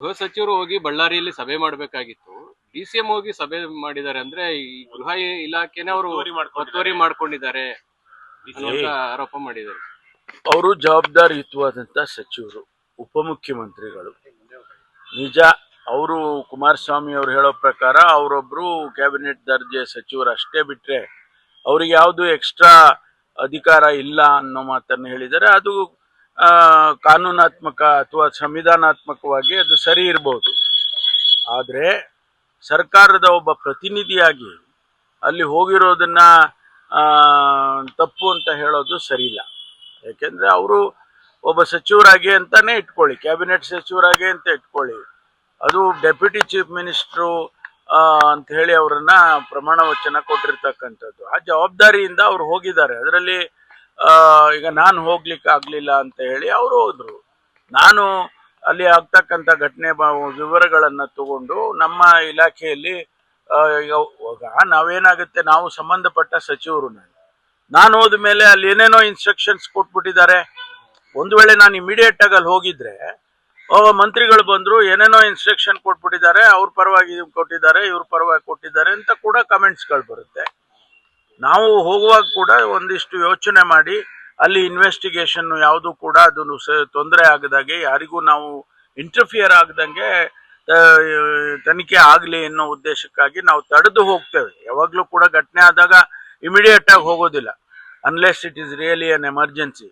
ಗೃಹ ಸಚಿವರು ಹೋಗಿ ಬಳ್ಳಾರಿಯಲ್ಲಿ ಸಭೆ ಮಾಡಬೇಕಾಗಿತ್ತು. ಡಿಸಿಎಂ ಹೋಗಿ ಸಭೆ ಮಾಡಿದ್ದಾರೆ ಅಂದ್ರೆ ಈ ಗೃಹ ಇಲಾಖೆನ ಅವರು ಒತ್ತುವರಿ ಮಾಡ್ಕೊಂಡಿದ್ದಾರೆ ಅನ್ನುವಂತ ಆರೋಪ ಮಾಡಿದ್ದಾರೆ. ಅವರು ಜವಾಬ್ದಾರಿಯುತವಾದಂತ ಸಚಿವರು, ಉಪಮುಖ್ಯಮಂತ್ರಿಗಳು. ನಿಜ, ಅವರು ಕುಮಾರಸ್ವಾಮಿ ಅವರು ಹೇಳೋ ಪ್ರಕಾರ ಅವರೊಬ್ರು ಕ್ಯಾಬಿನೆಟ್ ದರ್ಜೆ ಸಚಿವರು ಅಷ್ಟೇ ಬಿಟ್ರೆ ಅವ್ರಿಗೆ ಯಾವುದು ಎಕ್ಸ್ಟ್ರಾ ಅಧಿಕಾರ ಇಲ್ಲ ಅನ್ನೋ ಮಾತನ್ನು ಹೇಳಿದರೆ ಅದು ಕಾನೂನಾತ್ಮಕ ಅಥವಾ ಸಂವಿಧಾನಾತ್ಮಕವಾಗಿ ಅದು ಸರಿ ಇರಬಹುದು. ಆದರೆ ಸರ್ಕಾರದ ಒಬ್ಬ ಪ್ರತಿನಿಧಿಯಾಗಿ ಅಲ್ಲಿ ಹೋಗಿರೋದನ್ನ ತಪ್ಪು ಅಂತ ಹೇಳೋದು ಸರಿಯಿಲ್ಲ. ಯಾಕೆಂದ್ರೆ ಅವರು ಒಬ್ಬ ಸಚಿವರಾಗಿ ಅಂತಾನೆ ಇಟ್ಕೊಳ್ಳಿ, ಕ್ಯಾಬಿನೆಟ್ ಸಚಿವರಾಗಿ ಅಂತ ಇಟ್ಕೊಳ್ಳಿ, ಅದು ಡೆಪ್ಯೂಟಿ ಚೀಫ್ ಮಿನಿಸ್ಟ್ರು ಅಂತ ಹೇಳಿ ಅವರನ್ನ ಪ್ರಮಾಣ ವಚನ ಕೊಟ್ಟಿರ್ತಕ್ಕಂಥದ್ದು. ಆ ಜವಾಬ್ದಾರಿಯಿಂದ ಅವ್ರು ಹೋಗಿದ್ದಾರೆ. ಅದರಲ್ಲಿ ಈಗ ನಾನು ಹೋಗ್ಲಿಕ್ಕೆ ಆಗ್ಲಿಲ್ಲ ಅಂತ ಹೇಳಿ ಅವರು ಹೋದ್ರು. ನಾನು ಅಲ್ಲಿ ಆಗ್ತಕ್ಕಂಥ ಘಟನೆ ವಿವರಗಳನ್ನ ತಗೊಂಡು ನಮ್ಮ ಇಲಾಖೆಯಲ್ಲಿ ನಾವೇನಾಗುತ್ತೆ, ನಾವು ಸಂಬಂಧಪಟ್ಟ ಸಚಿವರು, ನಾನು ಹೋದ ಮೇಲೆ ಅಲ್ಲಿ ಏನೇನೋ ಇನ್ಸ್ಟ್ರಕ್ಷನ್ಸ್ ಕೊಟ್ಬಿಟ್ಟಿದ್ದಾರೆ. ಒಂದು ವೇಳೆ ನಾನು ಇಮಿಡಿಯೇಟ್ ಆಗಿ ಅಲ್ಲಿ ಹೋಗಿದ್ರೆ ಮಂತ್ರಿಗಳು ಬಂದ್ರು, ಏನೇನೋ ಇನ್ಸ್ಟ್ರಕ್ಷನ್ ಕೊಟ್ಬಿಟ್ಟಿದ್ದಾರೆ, ಅವ್ರ ಪರವಾಗಿ ಕೊಟ್ಟಿದ್ದಾರೆ, ಇವ್ರ ಪರವಾಗಿ ಕೊಟ್ಟಿದ್ದಾರೆ ಅಂತ ಕೂಡ ಕಮೆಂಟ್ಸ್ಗಳು ಬರುತ್ತೆ. ನಾವು ಹೋಗುವಾಗ ಕೂಡ ಒಂದಿಷ್ಟು ಯೋಚನೆ ಮಾಡಿ ಅಲ್ಲಿ ಇನ್ವೆಸ್ಟಿಗೇಷನ್ ಯಾವುದು ಕೂಡ ಅದನ್ನು ತೊಂದರೆ ಆಗದಾಗೆ, ಯಾರಿಗೂ ನಾವು ಇಂಟರ್ಫಿಯರ್ ಆಗದಂಗೆ ತನಿಖೆ ಆಗಲಿ ಅನ್ನೋ ಉದ್ದೇಶಕ್ಕಾಗಿ ನಾವು ತಡೆದು ಹೋಗ್ತೇವೆ. ಯಾವಾಗಲೂ ಕೂಡ ಘಟನೆ ಆದಾಗ ಇಮಿಡಿಯೇಟ್ ಆಗಿ ಹೋಗೋದಿಲ್ಲ, unless it is really an emergency.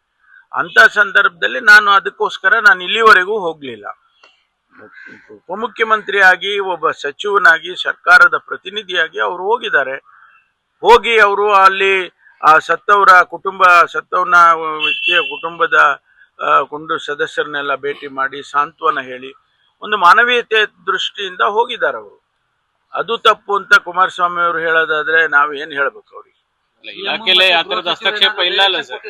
ಅಂತ ಸಂದರ್ಭದಲ್ಲಿ ಅದಕ್ಕೋಸ್ಕರ ನಾನು ಇಲ್ಲಿವರೆಗೂ ಹೋಗ್ಲಿಲ್ಲ. ಉಪಮುಖ್ಯಮಂತ್ರಿಯಾಗಿ ಒಬ್ಬ ಸಚಿವನಾಗಿ ಸರ್ಕಾರದ ಪ್ರತಿನಿಧಿಯಾಗಿ ಅವರು ಹೋಗಿದ್ದಾರೆ. ಹೋಗಿ ಅವರು ಅಲ್ಲಿ ಆ ಸತ್ತವನ ವ್ಯಕ್ತಿಯ ಕುಟುಂಬದ ಸದಸ್ಯರನ್ನೆಲ್ಲ ಭೇಟಿ ಮಾಡಿ ಸಾಂತ್ವನ ಹೇಳಿ ಒಂದು ಮಾನವೀಯತೆ ದೃಷ್ಟಿಯಿಂದ ಹೋಗಿದ್ದಾರೆ ಅವರು. ಅದು ತಪ್ಪು ಅಂತ ಕುಮಾರಸ್ವಾಮಿ ಅವರು ಹೇಳೋದಾದ್ರೆ ನಾವೇನ್ ಹೇಳ್ಬೇಕು ಅವ್ರಿಗೆ? ಇಲಾಖೆಯಲ್ಲಿ ಆ ತರದ ಹಸ್ತಕ್ಷೇಪ ಇಲ್ಲ ಅಲ್ಲ ಸರ್?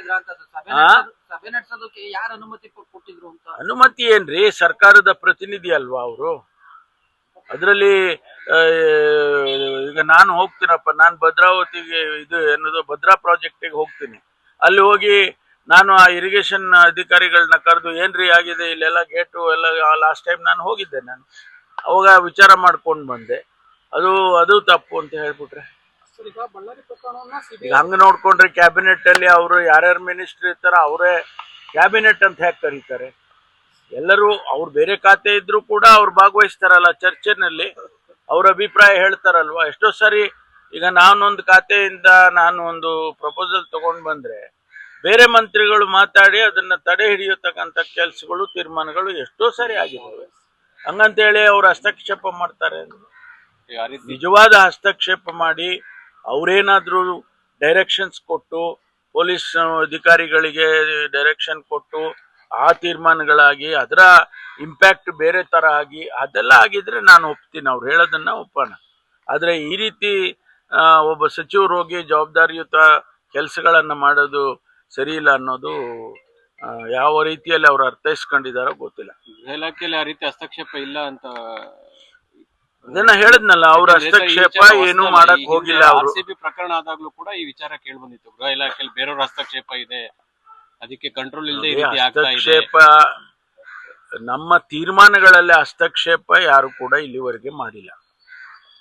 ಅನುಮತಿ ಏನ್ರಿ, ಸರ್ಕಾರದ ಪ್ರತಿನಿಧಿ ಅಲ್ವಾ ಅವರು? ಅದರಲ್ಲಿ ಈಗ ನಾನು ಹೋಗ್ತೀನಪ್ಪ, ನಾನು ಭದ್ರಾವತಿಗೆ ಭದ್ರಾ ಪ್ರಾಜೆಕ್ಟಿಗೆ ಹೋಗ್ತೀನಿ. ಅಲ್ಲಿ ಹೋಗಿ ನಾನು ಆ ಇರಿಗೇಷನ್ ಅಧಿಕಾರಿಗಳನ್ನ ಕರೆದು ಏನ್ರಿ ಆಗಿದೆ ಇಲ್ಲೆಲ್ಲ ಗೇಟು ಎಲ್ಲ, ಲಾಸ್ಟ್ ಟೈಮ್ ನಾನು ಹೋಗಿದ್ದೆ, ನಾನು ಅವಾಗ ವಿಚಾರ ಮಾಡ್ಕೊಂಡು ಬಂದೆ. ಅದು ತಪ್ಪು ಅಂತ ಹೇಳ್ಬಿಟ್ರೆ ಈಗ ಹಂಗ ನೋಡ್ಕೊಂಡ್ರೆ ಕ್ಯಾಬಿನೆಟ್ ಅಲ್ಲಿ ಅವರು ಯಾರ್ಯಾರು ಮಿನಿಸ್ಟರ್ ಇರ್ತಾರ ಅವರೇ ಕ್ಯಾಬಿನೆಟ್ ಅಂತ ಹೇಗೆ ಕರೀತಾರೆ? ಎಲ್ಲರೂ ಅವ್ರು ಬೇರೆ ಖಾತೆ ಇದ್ರು ಕೂಡ ಅವ್ರು ಭಾಗವಹಿಸ್ತಾರಲ್ಲ ಚರ್ಚೆನಲ್ಲಿ, ಅವ್ರ ಅಭಿಪ್ರಾಯ ಹೇಳ್ತಾರಲ್ವಾ. ಎಷ್ಟೋ ಸರಿ ಈಗ ನಾನೊಂದು ಖಾತೆಯಿಂದ ನಾನು ಒಂದು ಪ್ರಪೋಸಲ್ ತಗೊಂಡ್ ಬಂದ್ರೆ ಬೇರೆ ಮಂತ್ರಿಗಳು ಮಾತಾಡಿ ಅದನ್ನ ತಡೆ ಹಿಡಿಯತಕ್ಕಂಥ ಕೆಲಸಗಳು, ತೀರ್ಮಾನಗಳು ಎಷ್ಟೋ ಸರಿ ಆಗಿದ್ದಾವೆ. ಹಂಗಂತೇಳಿ ಅವ್ರು ಹಸ್ತಕ್ಷೇಪ ಮಾಡ್ತಾರೆ? ನಿಜವಾದ ಹಸ್ತಕ್ಷೇಪ ಮಾಡಿ ಅವ್ರೇನಾದ್ರೂ ಡೈರೆಕ್ಷನ್ಸ್ ಕೊಟ್ಟು, ಪೊಲೀಸ್ ಅಧಿಕಾರಿಗಳಿಗೆ ಡೈರೆಕ್ಷನ್ ಕೊಟ್ಟು ಆ ತೀರ್ಮಾನಗಳಾಗಿ ಅದರ ಇಂಪ್ಯಾಕ್ಟ್ ಬೇರೆ ತರ ಆಗಿ ಅದೆಲ್ಲ ಆಗಿದ್ರೆ ನಾನು ಒಪ್ತೀನಿ, ಅವ್ರು ಹೇಳೋದನ್ನ ಒಪ್ಪೋಣ. ಆದ್ರೆ ಈ ರೀತಿ ಒಬ್ಬ ಸಚಿವರು ಹೋಗಿ ಜವಾಬ್ದಾರಿಯುತ ಕೆಲಸಗಳನ್ನ ಮಾಡೋದು ಸರಿ ಇಲ್ಲ ಅನ್ನೋದು ಯಾವ ರೀತಿಯಲ್ಲಿ ಅವ್ರು ಅರ್ಥೈಸ್ಕೊಂಡಿದಾರೋ ಗೊತ್ತಿಲ್ಲ. ಇಲಾಖೆಯಲ್ಲಿ ಆ ರೀತಿ ಹಸ್ತಕ್ಷೇಪ ಇಲ್ಲ ಅಂತ ಅದನ್ನ ಹೇಳಿದ್ನಲ್ಲ, ಅವ್ರ ಹಸ್ತಕ್ಷೇಪ ಏನು ಮಾಡಕ್ ಹೋಗಿಲ್ಲ. ಅವರು RCB ಪ್ರಕರಣ ಆದಾಗ್ಲೂ ಕೂಡ ಈ ವಿಚಾರ ಕೇಳಿ ಬಂದಿತ್ತು, ಗೃಹ ಇಲಾಖೆಯಲ್ಲಿ ಬೇರೆಯವ್ರ ಹಸ್ತಕ್ಷೇಪ ಇದೆ, ಅದಕ್ಕೆ ಕಂಟ್ರೋಲ್ ಇಲ್ಲದೆ ಹಸ್ತಕ್ಷೇಪ ನಮ್ಮ ತೀರ್ಮಾನಗಳಲ್ಲಿ ಹಸ್ತಕ್ಷೇಪ ಯಾರು ಕೂಡ ಇಲ್ಲಿವರೆಗೆ ಮಾಡಿಲ್ಲ.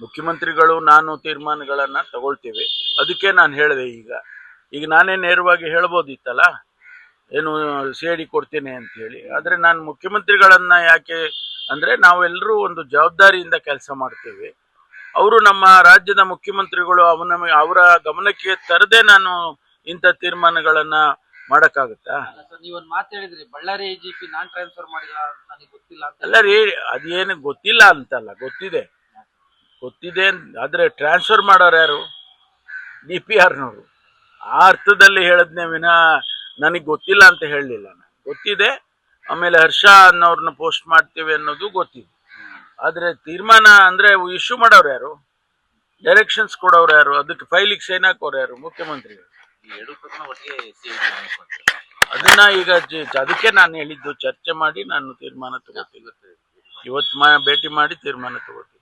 ಮುಖ್ಯಮಂತ್ರಿಗಳು ನಾನು ತೀರ್ಮಾನಗಳನ್ನ ತಗೊಳ್ತೇವೆ. ಅದಕ್ಕೆ ನಾನು ಹೇಳಿದೆ, ಈಗ ನಾನೇ ನೇರವಾಗಿ ಹೇಳ್ಬೋದಿತ್ತಲ್ಲ, ಏನು CID ಕೊಡ್ತೇನೆ ಅಂತ ಹೇಳಿ. ಆದ್ರೆ ನಾನು ಮುಖ್ಯಮಂತ್ರಿಗಳನ್ನ ಯಾಕೆ ಅಂದ್ರೆ ನಾವೆಲ್ಲರೂ ಒಂದು ಜವಾಬ್ದಾರಿಯಿಂದ ಕೆಲಸ ಮಾಡ್ತೇವೆ. ಅವರು ನಮ್ಮ ರಾಜ್ಯದ ಮುಖ್ಯಮಂತ್ರಿಗಳು ಅವರ ಗಮನಕ್ಕೆ ತರದೆ ನಾನು ಇಂಥ ತೀರ್ಮಾನಗಳನ್ನ ಮಾಡಕ್ಕಾಗತ್ತಾ? ಬಳ್ಳಾರಿ IGP ನಾನ್ ಟ್ರಾನ್ಸ್ಫರ್ ಮಾಡಿಲ್ಲ ನನಗೆ ಗೊತ್ತಿಲ್ಲ ಅಲ್ಲ ರೀ, ಅದೇನು ಗೊತ್ತಿಲ್ಲ ಅಂತಲ್ಲ, ಗೊತ್ತಿದೆ. ಆದ್ರೆ ಟ್ರಾನ್ಸ್ಫರ್ ಮಾಡೋರು ಯಾರು? DPRನವರು. ಆ ಅರ್ಥದಲ್ಲಿ ಹೇಳದ್ನೇ ವಿನಃ ನನಗೆ ಗೊತ್ತಿಲ್ಲ ಅಂತ ಹೇಳಲಿಲ್ಲ. ನಾನು ಗೊತ್ತಿದೆ. ಆಮೇಲೆ ಹರ್ಷ ಅನ್ನೋರ್ನ ಪೋಸ್ಟ್ ಮಾಡ್ತೇವೆ ಅನ್ನೋದು ಗೊತ್ತಿದೆ. ಆದ್ರೆ ತೀರ್ಮಾನ ಅಂದ್ರೆ ಇಶ್ಯೂ ಮಾಡೋರು ಯಾರು, ಡೈರೆಕ್ಷನ್ಸ್ ಕೊಡೋರು ಯಾರು, ಅದಕ್ಕೆ ಫೈಲಿಗೆ ಸೈನ್ ಹಾಕೋರು ಯಾರು? ಮುಖ್ಯಮಂತ್ರಿಗಳು. ಅದನ್ನ ಈಗ ಅದಕ್ಕೆ ನಾನು ಹೇಳಿದ್ದು, ಚರ್ಚೆ ಮಾಡಿ ನಾನು ತೀರ್ಮಾನ ತಗೋತೀನಿ. ಇವತ್ತು ಭೇಟಿ ಮಾಡಿ ತೀರ್ಮಾನ ತಗೋತೀನಿ.